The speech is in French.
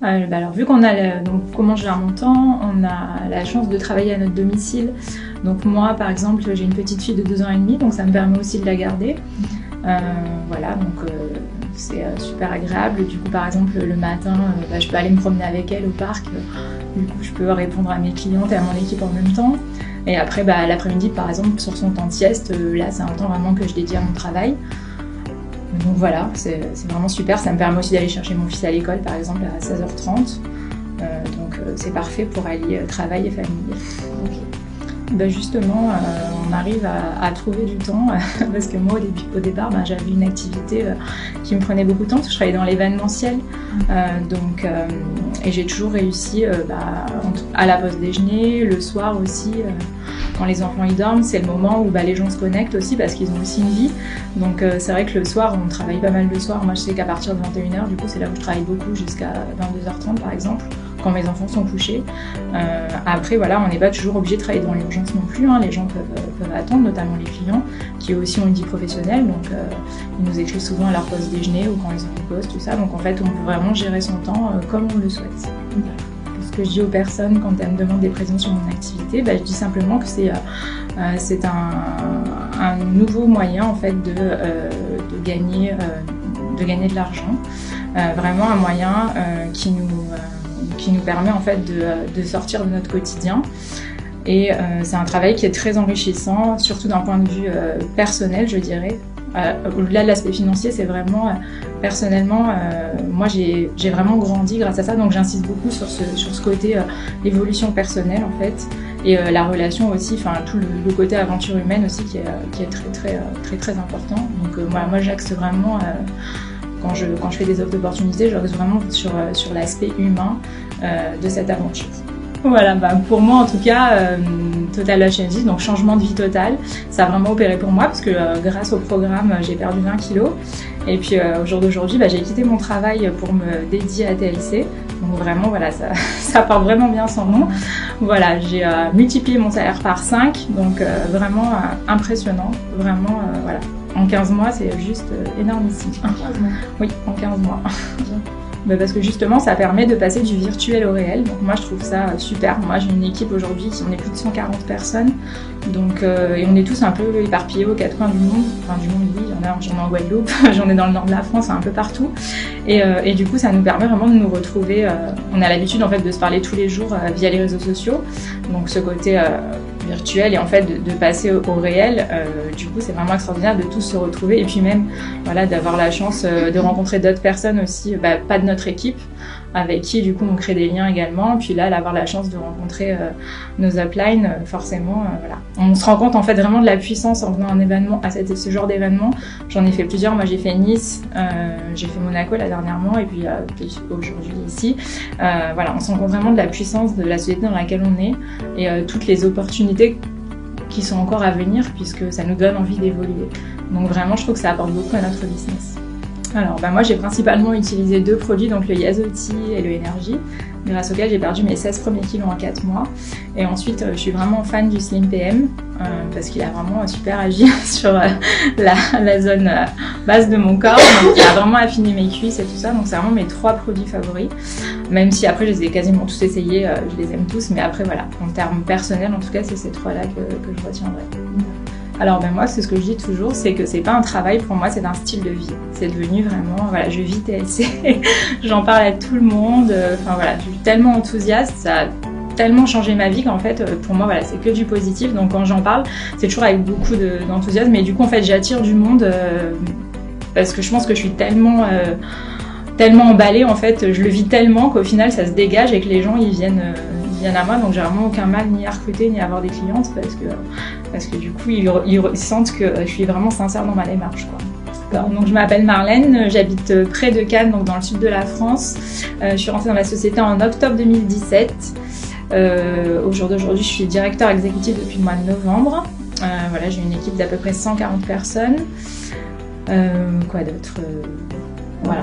Alors vu qu'on a donc comment je gère mon temps, on a la chance de travailler à notre domicile. Donc moi par exemple j'ai une petite fille de 2 ans et demi, donc ça me permet aussi de la garder. Voilà, donc c'est super agréable. Du coup par exemple le matin je peux aller me promener avec elle au parc. Du coup je peux répondre à mes clientes et à mon équipe en même temps. Et après l'après-midi par exemple sur son temps de sieste, là c'est un temps vraiment que je dédie à mon travail. Donc voilà, c'est vraiment super. Ça me permet aussi d'aller chercher mon fils à l'école, par exemple, à 16h30. Donc c'est parfait pour allier travail et famille. Okay. Justement, on arrive à trouver du temps parce que moi, au départ, j'avais une activité qui me prenait beaucoup de temps parce que je travaillais dans l'événementiel. Et j'ai toujours réussi à la pause déjeuner, le soir aussi. Quand les enfants y dorment, c'est le moment où les gens se connectent aussi parce qu'ils ont aussi une vie. Donc c'est vrai que le soir, on travaille pas mal le soir. Moi je sais qu'à partir de 21h, du coup c'est là où je travaille beaucoup jusqu'à 22h30 par exemple, quand mes enfants sont couchés. Après voilà, on n'est pas toujours obligé de travailler dans l'urgence non plus. Les gens peuvent attendre, notamment les clients qui aussi ont une vie professionnelle. Donc ils nous écrivent souvent à leur pause déjeuner ou quand ils ont une pause, tout ça. Donc en fait on peut vraiment gérer son temps comme on le souhaite. Ce que je dis aux personnes quand elles me demandent des précisions sur mon activité, je dis simplement que c'est un nouveau moyen en fait de gagner de l'argent, vraiment un moyen qui nous permet en fait de sortir de notre quotidien. Et c'est un travail qui est très enrichissant, surtout d'un point de vue personnel, je dirais. Au-delà de l'aspect financier, c'est vraiment personnellement, moi j'ai vraiment grandi grâce à ça, donc j'insiste beaucoup sur ce côté évolution personnelle en fait, et la relation aussi, tout le côté aventure humaine aussi qui est très important. Donc moi j'axe vraiment, quand je fais des offres d'opportunités, j'axe vraiment sur l'aspect humain de cette aventure. Voilà, pour moi en tout cas, Total Life Changes, donc changement de vie total, ça a vraiment opéré pour moi parce que grâce au programme, j'ai perdu 20 kilos. Et puis au jour d'aujourd'hui, j'ai quitté mon travail pour me dédier à TLC. Donc vraiment, voilà, ça porte vraiment bien son nom. Voilà, j'ai multiplié mon salaire par 5, donc vraiment impressionnant. Vraiment, voilà. En 15 mois, c'est juste énormissime. En 15 mois ? Oui, en 15 mois. Parce que justement ça permet de passer du virtuel au réel, donc moi je trouve ça super. Moi j'ai une équipe aujourd'hui, on est plus de 140 personnes, donc, et on est tous un peu éparpillés aux 4 coins du monde. Enfin du monde oui, j'en ai en Guadeloupe, j'en ai dans le nord de la France, un peu partout, et du coup ça nous permet vraiment de nous retrouver. On a l'habitude en fait de se parler tous les jours via les réseaux sociaux, donc ce côté virtuel et en fait de passer au réel, du coup c'est vraiment extraordinaire de tous se retrouver et puis même voilà, d'avoir la chance de rencontrer d'autres personnes aussi, pas de notre équipe, avec qui du coup on crée des liens également, puis là d'avoir la chance de rencontrer nos uplines, forcément voilà. On se rend compte en fait vraiment de la puissance en venant à un événement, à ce genre d'événement. J'en ai fait plusieurs, moi j'ai fait Nice, j'ai fait Monaco là dernièrement et puis aujourd'hui ici. Voilà, on se rend compte vraiment de la puissance de la société dans laquelle on est et toutes les opportunités qui sont encore à venir puisque ça nous donne envie d'évoluer. Donc vraiment je trouve que ça apporte beaucoup à notre business. Alors moi j'ai principalement utilisé 2 produits, donc le Yazoti et le Energy, grâce auquel j'ai perdu mes 16 premiers kilos en 4 mois. Et ensuite je suis vraiment fan du Slim PM parce qu'il a vraiment super agi sur la zone basse de mon corps, donc il a vraiment affiné mes cuisses et tout ça, donc c'est vraiment mes 3 produits favoris. Même si après je les ai quasiment tous essayés, je les aime tous, mais après voilà, en termes personnels en tout cas c'est ces 3 là que je retiendrai. Alors moi c'est ce que je dis toujours, c'est que c'est pas un travail pour moi, c'est un style de vie. C'est devenu vraiment, voilà, je vis TLC, j'en parle à tout le monde, enfin voilà, je suis tellement enthousiaste, ça a tellement changé ma vie qu'en fait pour moi voilà, c'est que du positif, donc quand j'en parle c'est toujours avec beaucoup d'enthousiasme et du coup en fait j'attire du monde parce que je pense que je suis tellement emballée en fait, je le vis tellement qu'au final ça se dégage et que les gens ils viennent à moi, donc j'ai vraiment aucun mal ni à recruter ni à avoir des clientes parce que du coup ils sentent que je suis vraiment sincère dans ma démarche quoi. Donc je m'appelle Marlène, j'habite près de Cannes, donc dans le sud de la France. Je suis rentrée dans la société en octobre 2017. Au jour d'aujourd'hui je suis directeur exécutif depuis le mois de novembre. Voilà, j'ai une équipe d'à peu près 140 personnes. Quoi d'autre, voilà.